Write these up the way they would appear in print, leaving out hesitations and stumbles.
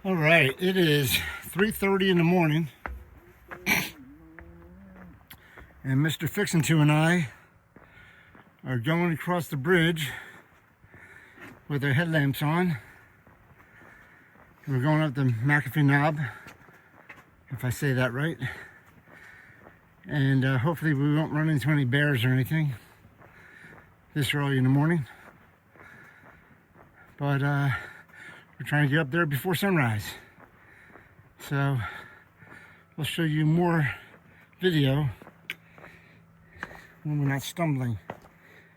All right, it is 3:30 in the morning, and Mr. Fixinto and I are going across the bridge with our headlamps on. We're going up the McAfee Knob, if I say that right, and hopefully we won't run into any bears or anything this early in the morning, but we're trying to get up there before sunrise. So we'll show you more video when we're not stumbling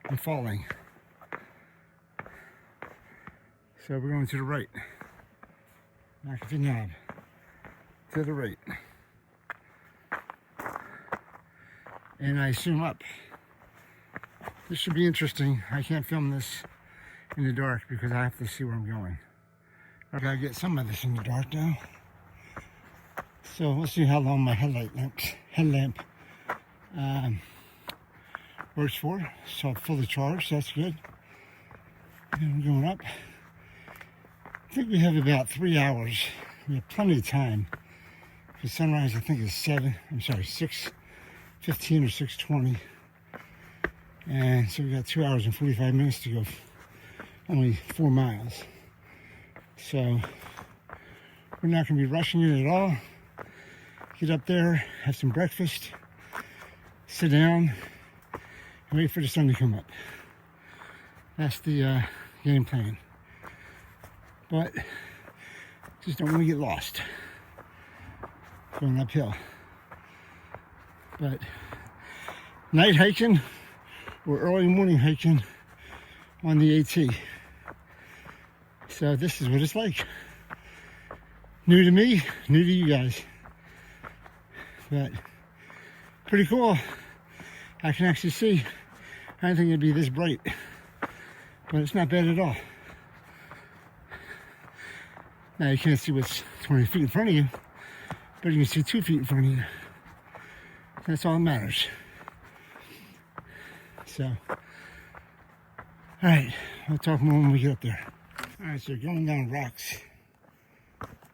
and falling. So we're going to the right. McAfee Knob. To the right. And I assume up. This should be interesting. I can't film this in the dark because I have to see where I'm going. I gotta get some of this in the dark now. So we'll see how long my headlamp works for. So fully charged, that's good. And we're going up. I think we have about 3 hours. We have plenty of time. For sunrise, I think is 6:15 or 6:20. And so we got 2 hours and 45 minutes to go. Only 4 miles. So we're not going to be rushing it at all. Get up there, have some breakfast, sit down, and wait for the sun to come up. That's the game plan. But just don't want to get lost going uphill. But night hiking or early morning hiking on the AT. So this is what it's like. New to me, new to you guys. But pretty cool. I can actually see. I didn't think it'd be this bright. But it's not bad at all. Now you can't see what's 20 feet in front of you, but you can see 2 feet in front of you. That's all that matters. So, all right, we'll talk more when we get up there. All right, so going down rocks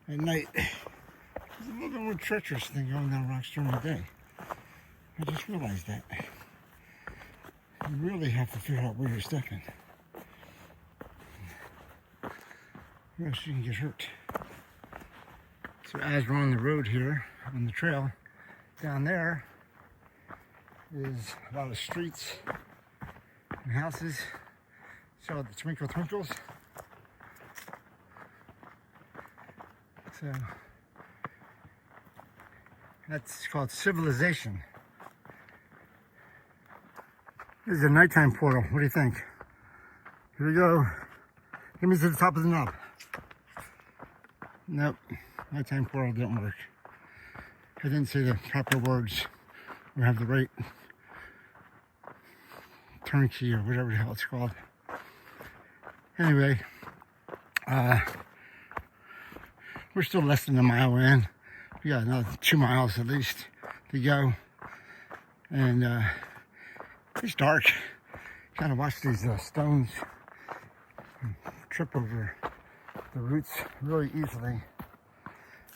at night is a little bit more treacherous than going down rocks during the day. I just realized that. You really have to figure out where you're stepping, or else you can get hurt. So as we're on the road here, on the trail, down there is a lot of streets and houses. So the twinkle twinkles. So that's called civilization. This is a nighttime portal. What do you think? Here we go. Get me to the top of the knob. Nope, nighttime portal didn't work. I didn't say the proper words or have the right turnkey or whatever the hell it's called. Anyway, we're still less than a mile in. We got another 2 miles at least to go. And it's dark. Kind of watch these stones trip over the roots really easily.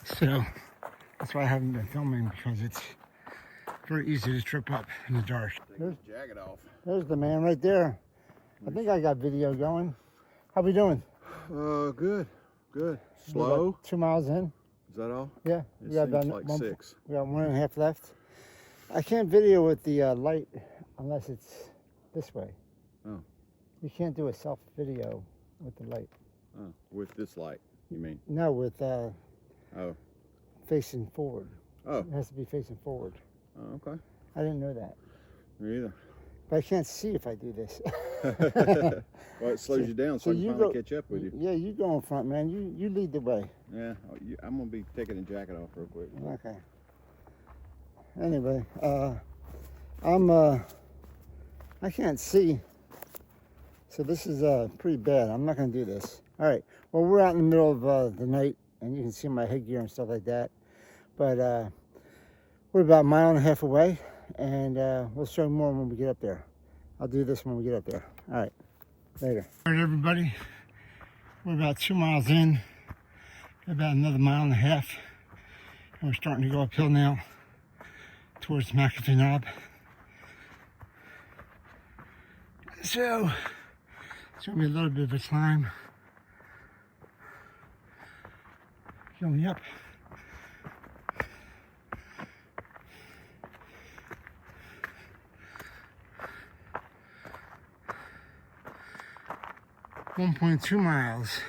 So that's why I haven't been filming, because it's very easy to trip up in the dark. Jacket off. There's the man right there. I think I got video going. How we doing? Good. Slow. About 2 miles in. Is that all? Yeah. It seems like 6. We got 1.5 left. I can't video with the light unless it's this way. Oh. You can't do a self video with the light. Oh, with this light, you mean? No, with Oh. facing forward. Oh. It has to be facing forward. Oh, okay. I didn't know that. Me either. But I can't see if I do this. Well, it slows you down so I can finally catch up with you. Yeah, you go in front, man. You lead the way. Yeah, I'm going to be taking the jacket off real quick. Okay. Anyway, I can't see. So this is pretty bad. I'm not going to do this. All right. Well, we're out in the middle of the night, and you can see my headgear and stuff like that. But we're about 1.5 miles away, and we'll show you more when we get up there. I'll do this when we get up there. All right. Later. All right, everybody. We're about 2 miles in. About another mile and a half, and we're starting to go uphill now towards McAfee Knob. So it's gonna be a little bit of a climb. Going up. .2 miles.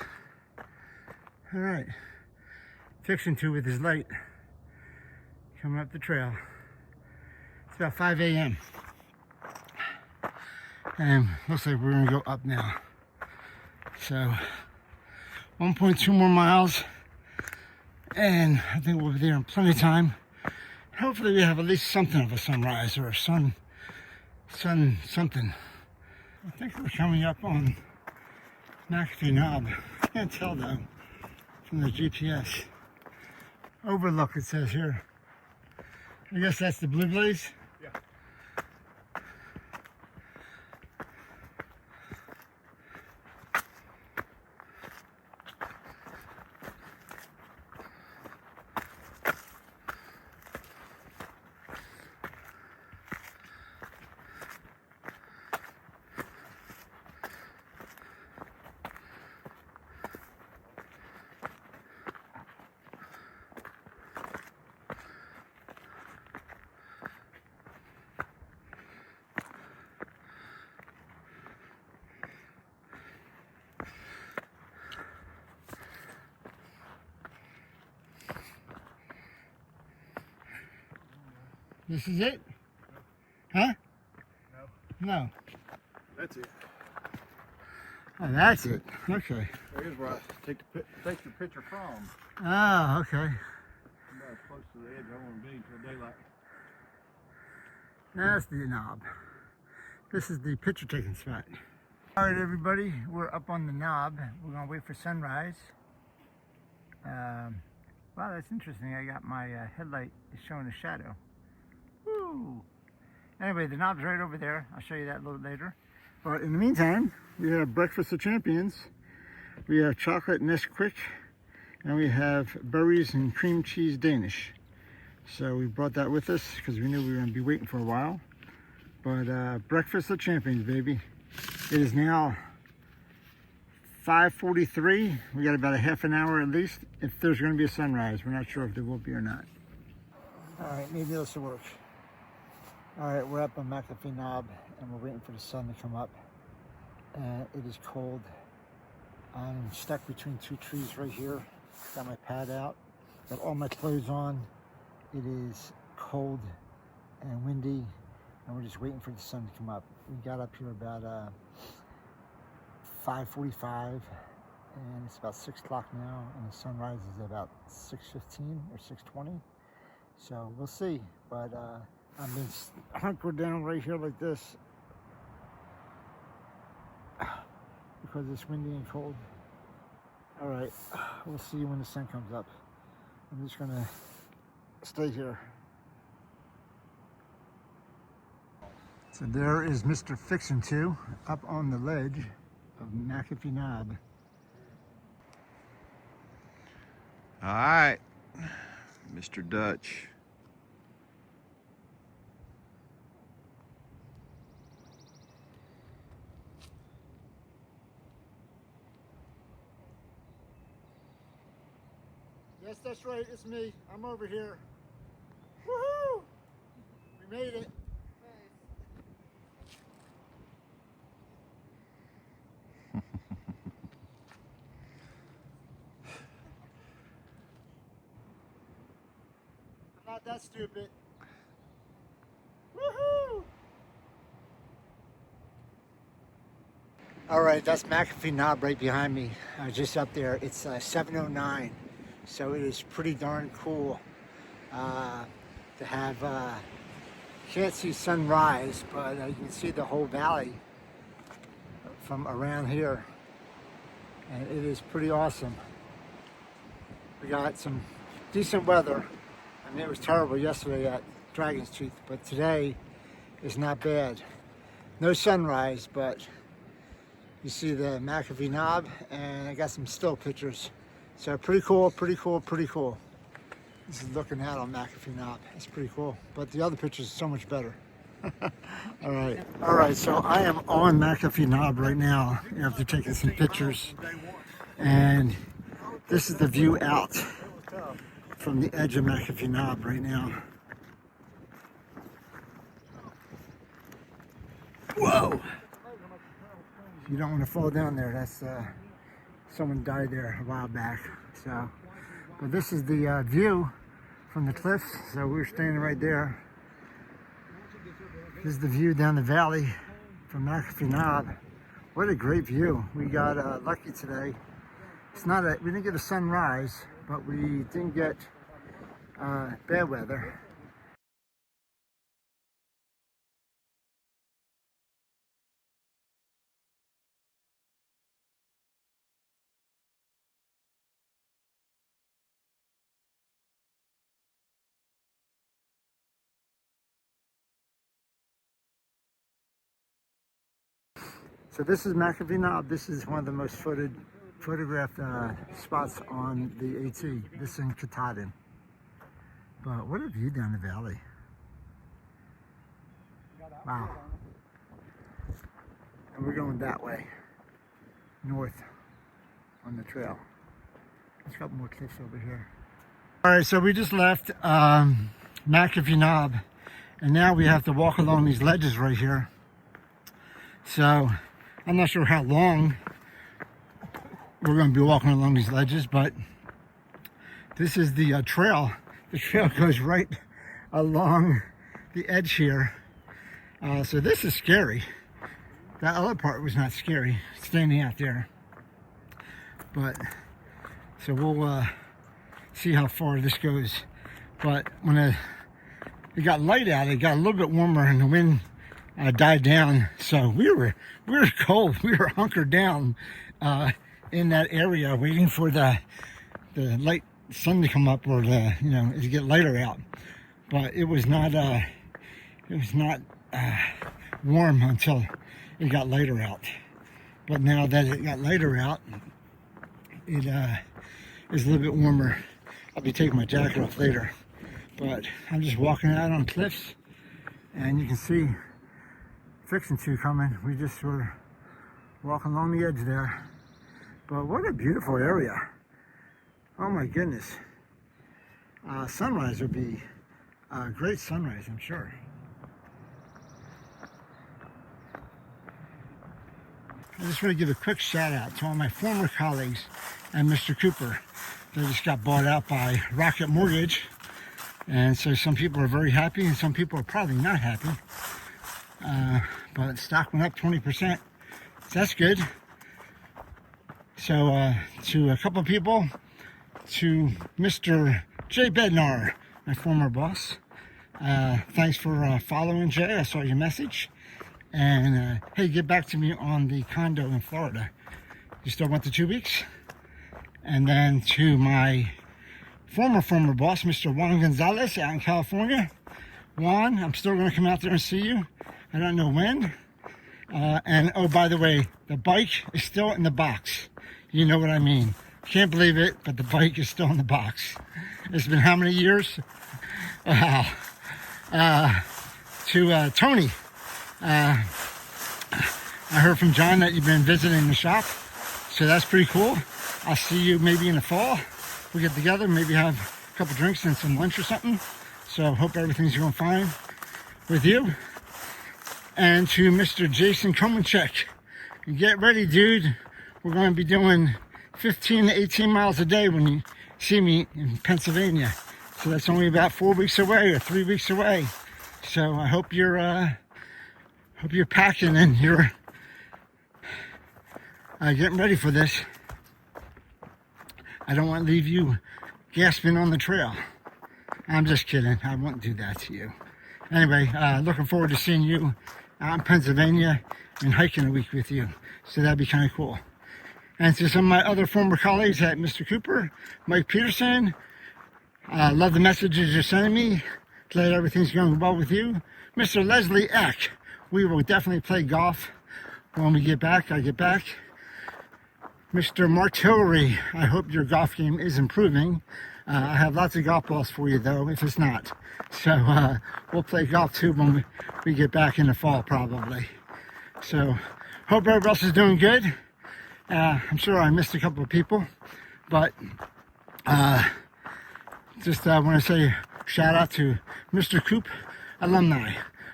All right. Fixinto with his light coming up the trail. It's about 5 a.m. and looks like we're gonna go up now. So 1.2 more miles, and I think we'll be there in plenty of time. Hopefully we have at least something of a sunrise or a sun something. I think we're coming up on McAfee Knob. Can't tell though from the GPS. Overlook, it says here. I guess that's the Blue Blaze. Yeah. This is it? Huh? No. That's it. Oh, that's it. Okay. Here's where I take your picture from. Oh, okay. I'm about as close to the edge I want to be until daylight. That's the knob. This is the picture taking spot. All right, everybody, we're up on the knob. We're gonna wait for sunrise. Wow, that's interesting. I got my headlight is showing a shadow. Woo! Anyway, the knob's right over there. I'll show you that a little later. But in the meantime, we have breakfast of champions. We have chocolate Nesquik, and we have berries and cream cheese Danish. So we brought that with us because we knew we were going to be waiting for a while. But breakfast of champions, baby. It is now 5:43. We got about a half an hour at least. If there's going to be a sunrise, we're not sure if there will be or not. All right, maybe this will work. All right, we're up on McAfee Knob, and we're waiting for the sun to come up. And it is cold. I'm stuck between two trees right here. Got my pad out, got all my clothes on. It is cold and windy, and we're just waiting for the sun to come up. We got up here about 5:45, and it's about 6 o'clock now, and the sunrise is about 6:15 or 6:20. So we'll see, but I'm been hunkered down right here like this because it's windy and cold. All right, we'll see when the sun comes up. I'm just gonna stay here. So there is Mr. Fixinto up on the ledge of McAfee Knob. All right, Mr. Dutch. Yes, that's right, it's me. I'm over here. Woohoo! We made it. I'm not that stupid. Woohoo! All right, that's McAfee Knob right behind me. Just up there. It's 7:09. So it is pretty darn cool to have, can't see sunrise, but you can see the whole valley from around here. And it is pretty awesome. We got some decent weather. I mean, it was terrible yesterday at Dragon's Tooth, but today is not bad. No sunrise, but you see the McAfee Knob, and I got some still pictures. So pretty cool, pretty cool, pretty cool. This is looking out on McAfee Knob. That's pretty cool. But the other picture is so much better. All right, so I am on McAfee Knob right now after taking some pictures. And this is the view out from the edge of McAfee Knob right now. Whoa! You don't want to fall down there. That's someone died there a while back. So, but this is the view from the cliffs. So we're standing right there. This is the view down the valley from McAfee Knob. What a great view. We got lucky today. It's not we didn't get a sunrise, but we didn't get bad weather. So this is McAfee Knob. This is one of the most photographed spots on the AT. This is in Catholes. But what a view down the valley. Wow. And we're going that way, north on the trail. There's a couple more cliffs over here. All right, so we just left McAfee Knob, and now we have to walk along these ledges right here. So I'm not sure how long we're going to be walking along these ledges, but this is the trail. The trail goes right along the edge here. So this is scary. That other part was not scary, standing out there. But, so we'll see how far this goes. But when it got light out, it got a little bit warmer and the wind died down. So we were cold. We were hunkered down in that area, waiting for the light sun to come up, or to get lighter out. But it was not warm until it got lighter out. But now that it got lighter out, it is a little bit warmer. I'll be taking my jacket off later. But I'm just walking out on cliffs, and you can see Fixinto coming. We just were walking along the edge there. But what a beautiful area. Oh my goodness. Sunrise would be a great sunrise, I'm sure. I just want to give a quick shout out to all my former colleagues and Mr. Cooper. They just got bought out by Rocket Mortgage. And so some people are very happy and some people are probably not happy. But stock went up 20%. So that's good. So to a couple of people, to Mr. Jay Bednar, my former boss, thanks for following, Jay. I saw your message. And hey, get back to me on the condo in Florida. You still want the 2 weeks? And then to my former boss, Mr. Juan Gonzalez out in California. Juan, I'm still going to come out there and see you. I don't know when. And oh, by the way, the bike is still in the box. You know what I mean. Can't believe it, but the bike is still in the box. It's been how many years? Wow. To Tony, I heard from John that you've been visiting the shop, so that's pretty cool. I'll see you maybe in the fall. We'll get together, maybe have a couple drinks and some lunch or something. So hope everything's going fine with you. And to Mr. Jason Komenchek, get ready, dude. We're going to be doing 15 to 18 miles a day when you see me in Pennsylvania. So that's only about 4 weeks away or 3 weeks away. So I hope you're packing and you're getting ready for this. I don't want to leave you gasping on the trail. I'm just kidding. I won't do that to you. Anyway, looking forward to seeing you out in Pennsylvania and hiking a week with you. So that'd be kind of cool. And to some of my other former colleagues at Mr. Cooper, Mike Peterson, love the messages you're sending me. Glad everything's going well with you. Mr. Leslie Eck, we will definitely play golf when we get back. I get back. Mr. Martillery, I hope your golf game is improving. I have lots of golf balls for you though, if it's not. So we'll play golf too when we get back in the fall probably. So hope everybody else is doing good. I'm sure I missed a couple of people, but just want to say shout out to Mr. Coop alumni.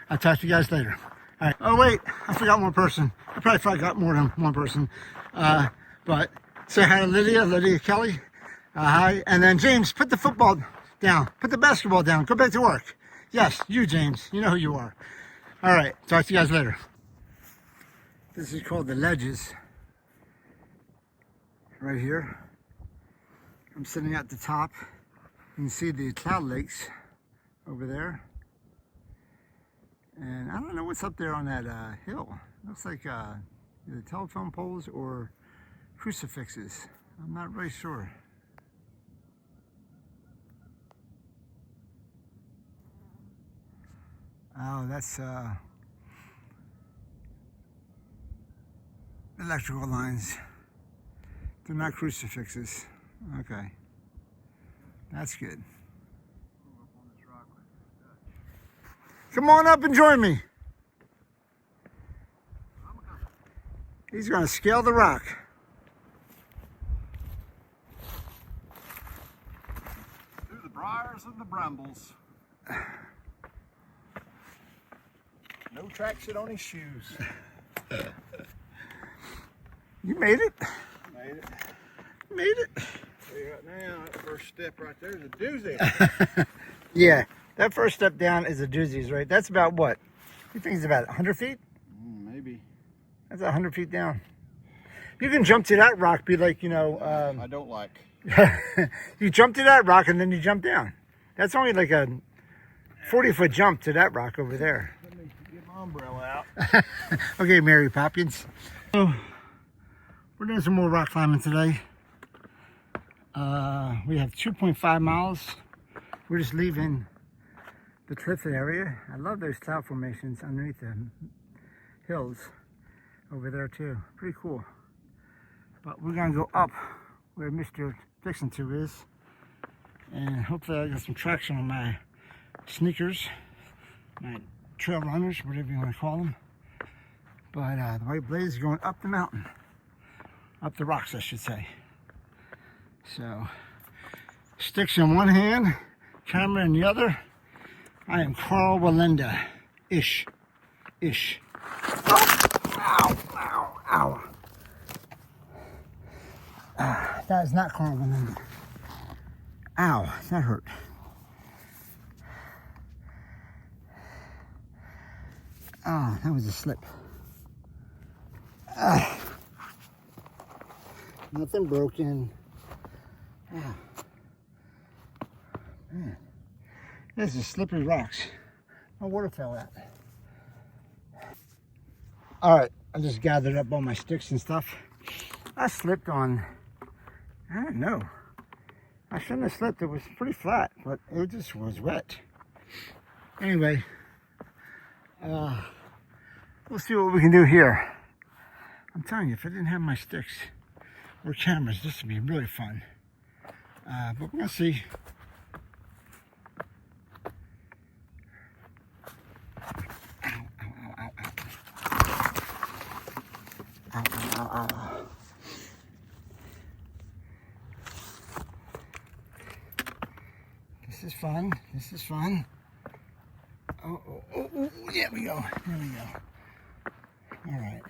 I'll talk to you guys later. All right. Oh wait, I forgot one person. I probably forgot more than one person. But say hi to Lydia Kelly. Hi. And then James, put the football down. Put the basketball down. Go back to work. Yes, you James. You know who you are. All right. Talk to you guys later. This is called the Ledges. Right here. I'm sitting at the top. You can see the cloud lakes over there. And I don't know what's up there on that hill. Looks like either telephone poles or crucifixes. I'm not really sure. Oh, that's electrical lines. They're not crucifixes. Okay. That's good. Come on up and join me. He's going to scale the rock. Through the briars and the brambles. No traction on his shoes. You made it. Made it. Made it. Right now, that first step right there is a doozy. Yeah, that first step down is a doozies, right? That's about what? You think it's about 100 feet? Maybe. That's 100 feet down. You can jump to that rock, be like, you know... I don't like. You jump to that rock and then you jump down. That's only like a 40-foot jump to that rock over there. Let me get my umbrella out. Okay, Mary Poppins. So, we're doing some more rock climbing today. We have 2.5 miles. We're just leaving the Clifford area. I love those cloud formations underneath the hills over there too. Pretty cool. But we're gonna go up where Mr. Fixinto is, and hopefully I got some traction on my sneakers, my trail runners, whatever you want to call them. But the white blaze is going up the mountain, up the rocks, I should say. So, sticks in one hand, camera in the other. I am Carl Walenda-ish. Oh, ow. That is not Carl Walenda. Ow, that hurt. Oh, that was a slip. Nothing broken. Oh. Man, this is slippery rocks. My water fell out. All right, I just gathered up all my sticks and stuff. I slipped on, I don't know. I shouldn't have slipped. It was pretty flat, but it just was wet. Anyway, we'll see what we can do here. I'm telling you, if I didn't have my sticks or cameras, this would be really fun. But we're gonna see. Ow. This is fun. Oh, there we go. All right.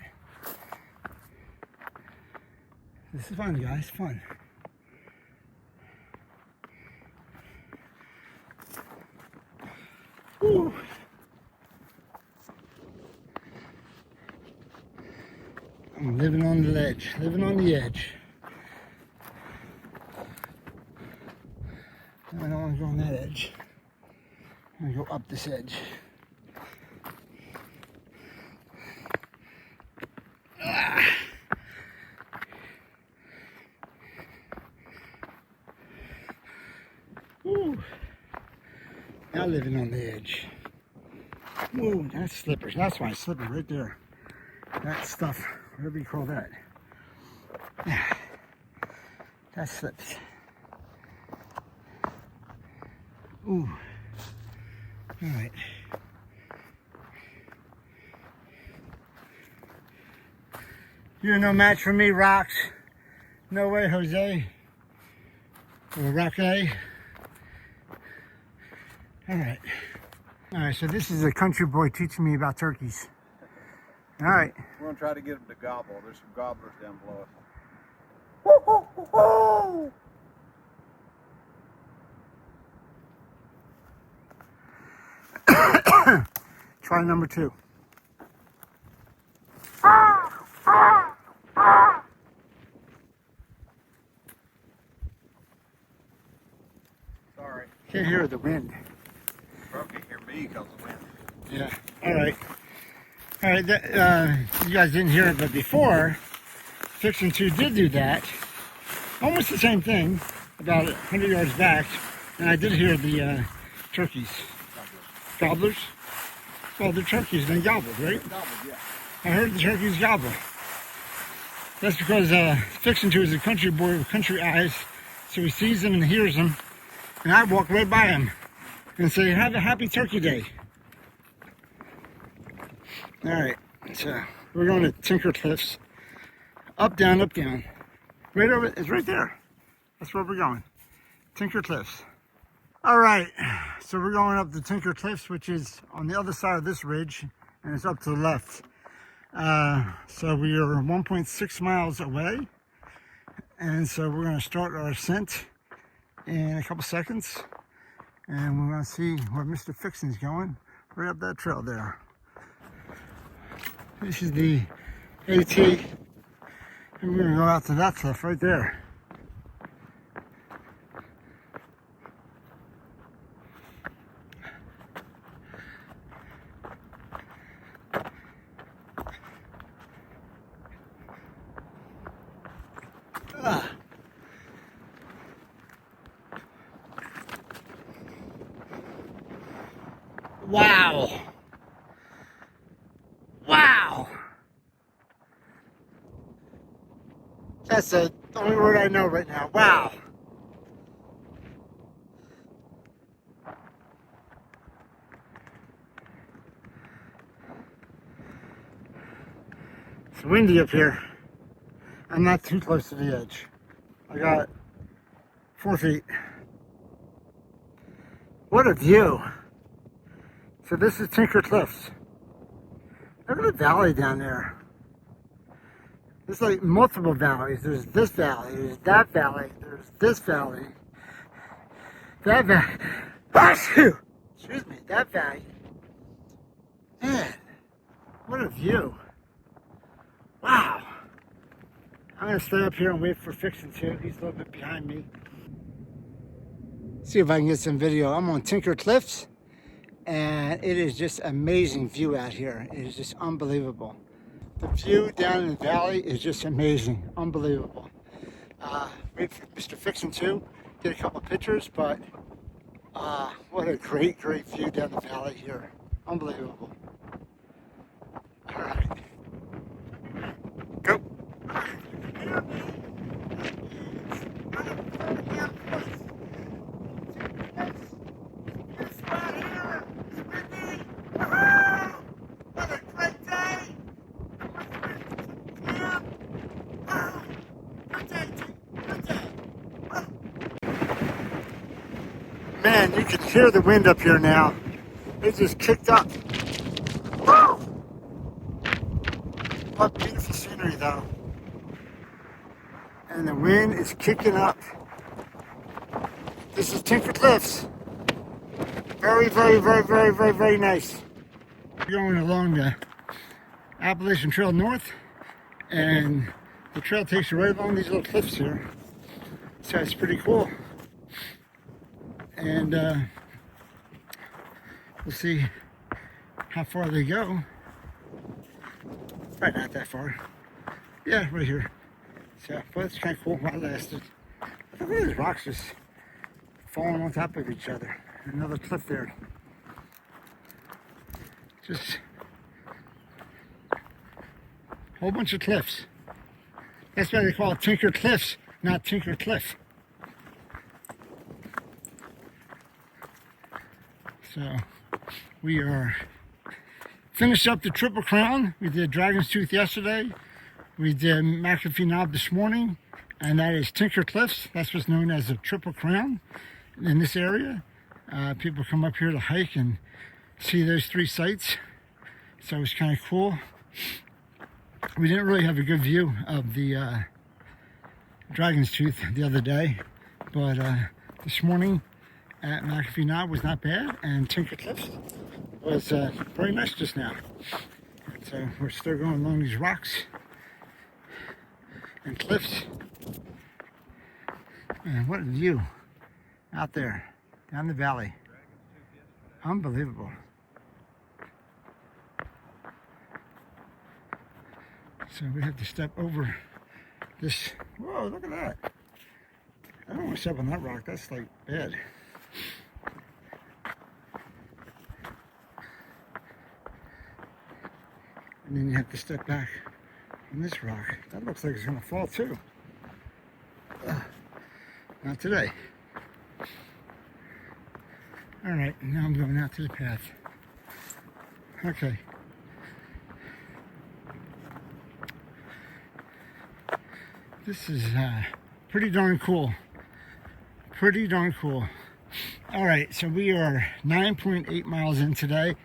This is fun, guys, fun. Woo. I'm living on the ledge, living on the edge. I don't want to go on that edge. I'm going to go up this edge. Woo. Now living on the edge. Woo, that's slippers. That's my slipper right there. That stuff, whatever you call that. That slips. Ooh. All right. You're no match for me, Rocks. No way, Jose. Or Rock A. All right. All right, so this is a country boy teaching me about turkeys. All right. We're going to try to get them to gobble. There's some gobblers down below us. Try number 2. Sorry. Can't hear the wind. Probably can't hear me because of the wind. Yeah. All right. All right. You guys didn't hear it, but before, Fixinto did do that. Almost the same thing, about 100 yards back, and I did hear the turkeys. Gobblers? Well, the turkeys been gobbled, right? Gobbled, yeah. I heard the turkeys gobble. That's because Fixinto is a country boy with country eyes, so he sees them and hears them, and I walk right by him and say, "Have a happy turkey day." All right, so we're going to Tinker Cliffs. Up, down, up, down. Right over, it's right there. That's where we're going. Tinker Cliffs. All right, so we're going up the Tinker Cliffs, which is on the other side of this ridge, and it's up to the left. So we are 1.6 miles away, and so we're going to start our ascent in a couple seconds, and we're going to see where Mr. Fixin's going, right up that trail there. This is the AT, and we're going to go out to that cliff right there. Wow. Wow. That's the only word I know right now. Wow. It's windy up here. I'm not too close to the edge. I got 4 feet. What a view. So this is Tinker Cliffs. Look at the valley down there. There's like multiple valleys. There's this valley, there's that valley, there's this valley. That valley. Excuse me, that valley. Man, what a view. Wow. I'm gonna stay up here and wait for Fixinto. He's a little bit behind me. See if I can get some video. I'm on Tinker Cliffs, and it is just amazing view out here. It is just unbelievable. The view down in the valley is just amazing, unbelievable. Wait for Mr. Fixinto, did a couple pictures, but what a great view down the valley here. Unbelievable. All right, go. Man, you can hear the wind up here now. It just kicked up. Woo! What beautiful scenery though. And the wind is kicking up. This is Tinker Cliffs. Very nice. We're going along the Appalachian Trail North, and the trail takes you right along these little cliffs here. So it's pretty cool. And we'll see how far they go. Right, not that far. Yeah, right here. So, but it's kind of cool while it lasted. Look at these rocks just falling on top of each other. Another cliff there. Just a whole bunch of cliffs. That's why they call it Tinker Cliffs, not Tinker Cliff. So we are finished up the Triple Crown. We did Dragon's Tooth yesterday. We did McAfee Knob this morning, and that is Tinker Cliffs. That's what's known as the Triple Crown in this area. People come up here to hike and see those 3 sites, so it's kind of cool. We didn't really have a good view of the Dragon's Tooth the other day, but this morning at McAfee Knob was not bad, and Tinker Cliffs was very nice just now. So we're still going along these rocks and cliffs. And what a view out there down the valley. Unbelievable. So we have to step over this. Whoa, look at that. I don't want to step on that rock. That's like bad. And then you have to step back on this rock. That looks like it's going to fall too. Not today. All right, now I'm going out to the path. Okay. This is pretty darn cool. Pretty darn cool. All right, so we are 9.8 miles in today.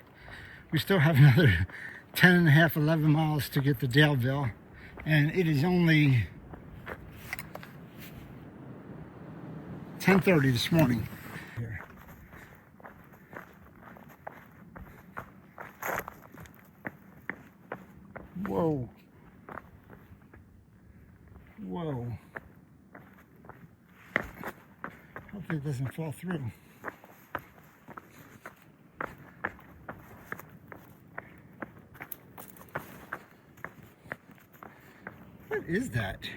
We still have another 10 and a half, 11 miles to get to Daleville. And it is only 10:30 this morning. Here. Whoa. Whoa. Hopefully it doesn't fall through. What is that?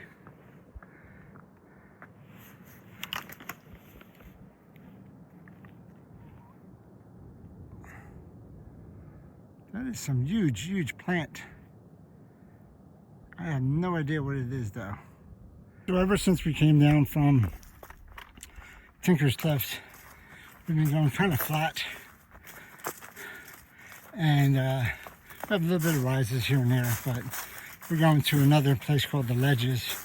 That is some huge, huge plant. I have no idea what it is though. So ever since we came down from Tinker's Cliffs, we've been going kind of flat. And have a little bit of rises here and there, but we're going to another place called the Ledges,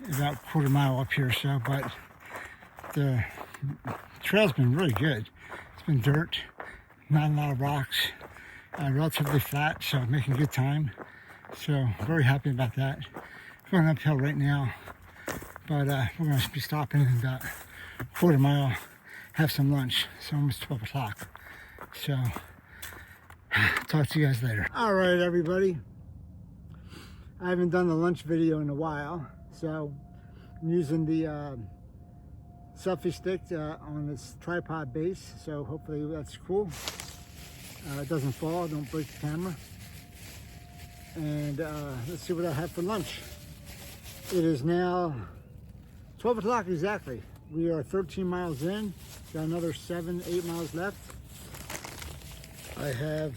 about a quarter mile up here or so, but the trail's been really good. It's been dirt, not a lot of rocks, relatively flat, so making good time. So very happy about that. Going uphill right now, but we're going to be stopping in about a quarter mile, have some lunch. It's almost 12 o'clock. So talk to you guys later. All right, everybody. I haven't done the lunch video in a while, so I'm using the selfie stick on this tripod base, so hopefully that's cool. It doesn't fall, don't break the camera. And let's see what I have for lunch. It is now 12 o'clock exactly. We are 13 miles in, got another 7, 8 miles left. I have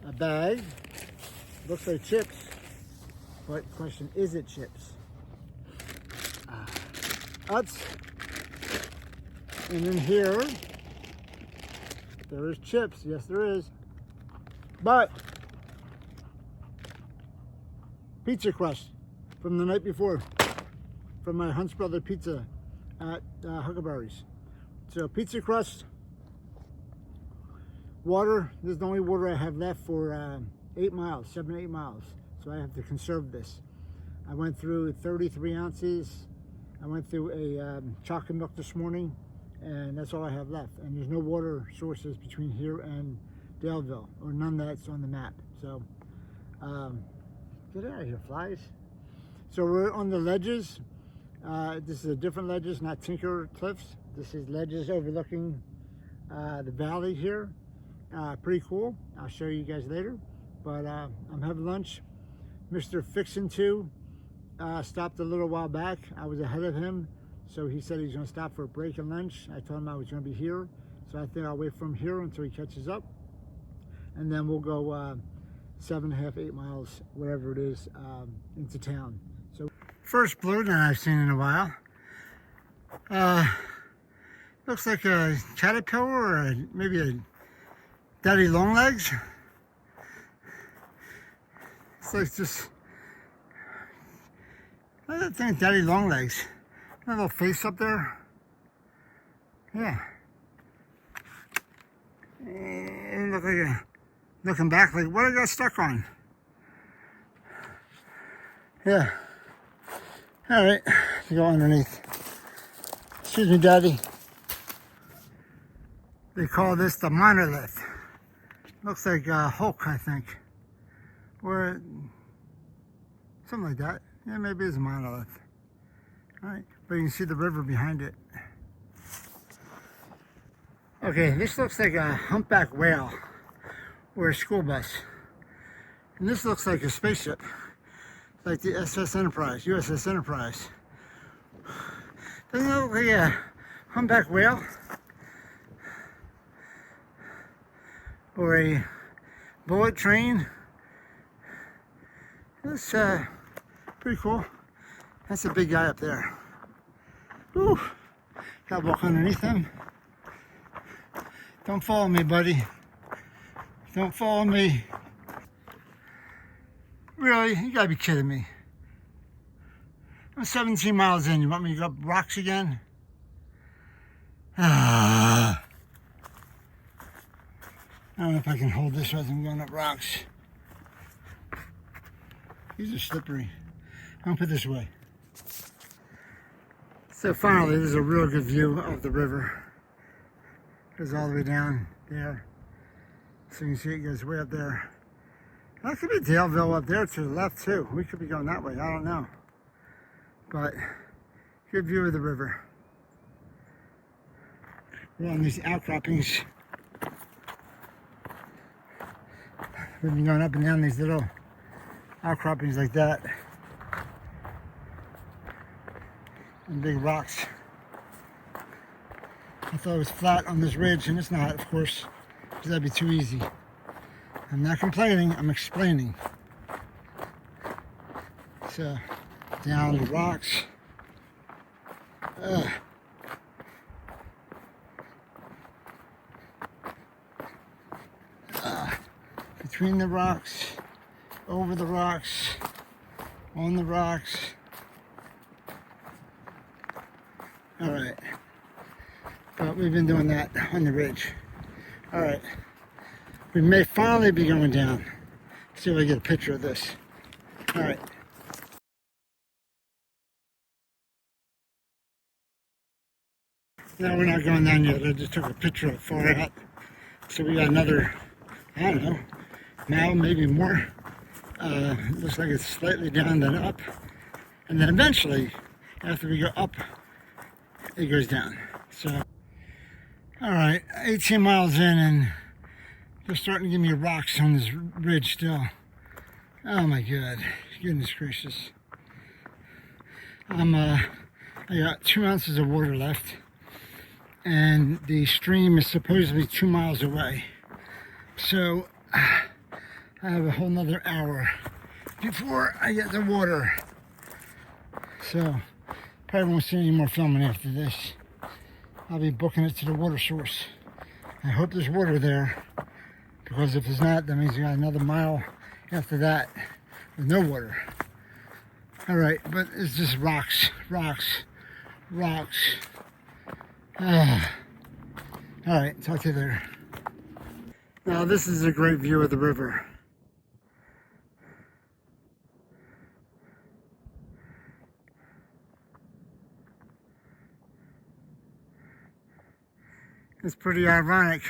a bag, looks like chips, but question, is it chips? Nuts. And in here, there is chips, yes there is. But pizza crust from the night before, from my Hunt's Brother Pizza at Huckleberry's. So pizza crust, water. This is the only water I have left for 8 miles, 7, 8 miles. So I have to conserve this. I went through 33 ounces. I went through a chocolate milk this morning, and that's all I have left. And there's no water sources between here and Daleville, or none that's on the map. So get out of here, flies. So we're on the Ledges. This is a different Ledges, not Tinker Cliffs. This is Ledges overlooking the valley here. Pretty cool. I'll show you guys later. But I'm having lunch. Mr. Fixinto stopped a little while back. I was ahead of him, so he said he's going to stop for a break and lunch. I told him I was going to be here, so I think I'll wait from here until he catches up, and then we'll go 7.5, 8 miles, whatever it is, into town. So First blue that I've seen in a while. Looks like a caterpillar or maybe a daddy longlegs. It's like just, I think daddy longlegs. That little face up there. Yeah. And look like a, looking back like, what I got stuck on? Yeah. All right, go underneath. Excuse me, Daddy. They call this the monolith. Looks like Hulk, I think. Or something like that. Yeah, maybe it's a monolith. All right, but you can see the river behind it. Okay, this looks like a humpback whale or a school bus. And this looks like a spaceship. Like the SS Enterprise, USS Enterprise. Doesn't it look like a humpback whale? Or a bullet train? That's pretty cool. That's a big guy up there. Whew. Gotta walk underneath him. Don't follow me, buddy. Don't follow me. Really? You gotta be kidding me. I'm 17 miles in. You want me to go up rocks again? I don't know if I can hold this as I'm going up rocks. These are slippery. I'm gonna put this away. So finally, there's a real good view of the river. It goes all the way down there. So you can see it goes way up there. That could be Daleville up there to the left too. We could be going that way, I don't know. But good view of the river. We're on these outcroppings. We've been going up and down these little outcroppings like that. And big rocks. I thought it was flat on this ridge, and it's not, of course, because that'd be too easy. I'm not complaining, I'm explaining. So, down the rocks. Between the rocks, over the rocks, on the rocks. All right. But we've been doing that on the ridge. All right. We may finally be going down. See if I get a picture of this. All right. No, we're not going down yet. I just took a picture of far out. So we got another, I don't know, mile, maybe more. Looks like it's slightly down then up. And then eventually, after we go up, it goes down. So, all right, 18 miles in and they're starting to give me rocks on this ridge still. Oh my God, goodness gracious. I got 2 ounces of water left and the stream is supposedly 2 miles away. So I have a whole nother hour before I get the water. So probably won't see any more filming after this. I'll be booking it to the water source. I hope there's water there, because if there's not, that means you got another mile after that with no water. All right, but it's just rocks, rocks, rocks. All right, talk to you later. Now this is a great view of the river. It's pretty ironic.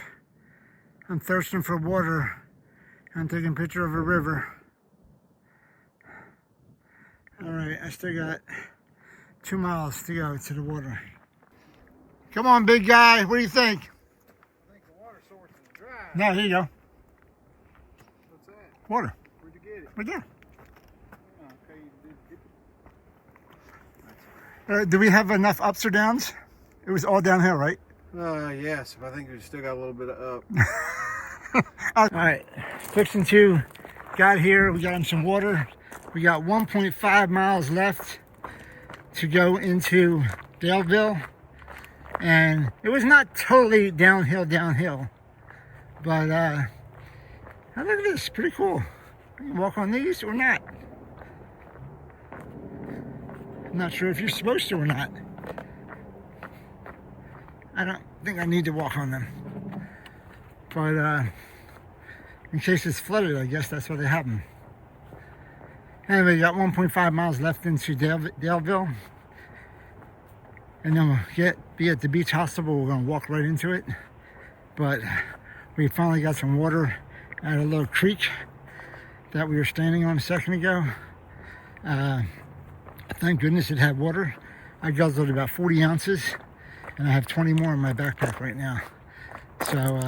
I'm thirsting for water. I'm taking a picture of a river. All right, I still got 2 miles to go to the water. Come on, big guy. What do you think? I think the water source is dry. No, here you go. What's that? Water. Where'd you get it? Right there. Oh, okay, you did get it. Do we have enough ups or downs? It was all downhill, right? Yes, but I think we still got a little bit of up. All right, Fixinto got here. We got him some water. We got 1.5 miles left to go into Daleville, and it was not totally downhill, but oh, look at this, pretty cool. You can walk on these or not. I'm not sure if you're supposed to or not. I don't think I need to walk on them, but in case it's flooded, I guess that's why they have them. Anyway, we got 1.5 miles left into Daleville, and then we'll be at the Beech Hostel. We're going to walk right into it, but we finally got some water at a little creek that we were standing on a second ago. Thank goodness it had water. I guzzled about 40 ounces, and I have 20 more in my backpack right now. So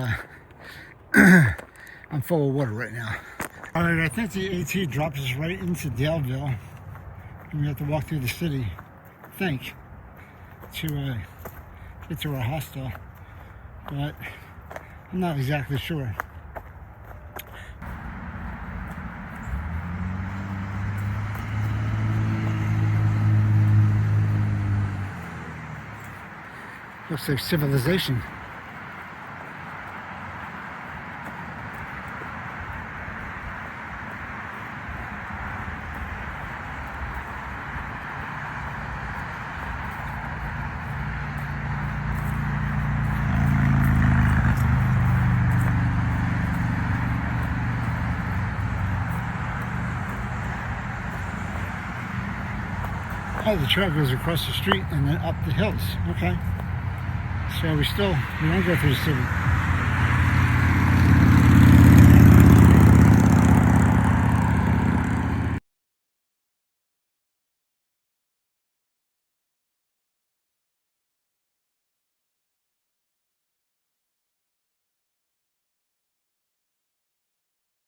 I'm full of water right now. All right, I think the AT drops us right into Daleville, and we have to walk through the city, I think, to get to our hostel, but I'm not exactly sure. Looks like civilization. Oh, the trail goes across the street and then up the hills. Okay. So we won't go through the city.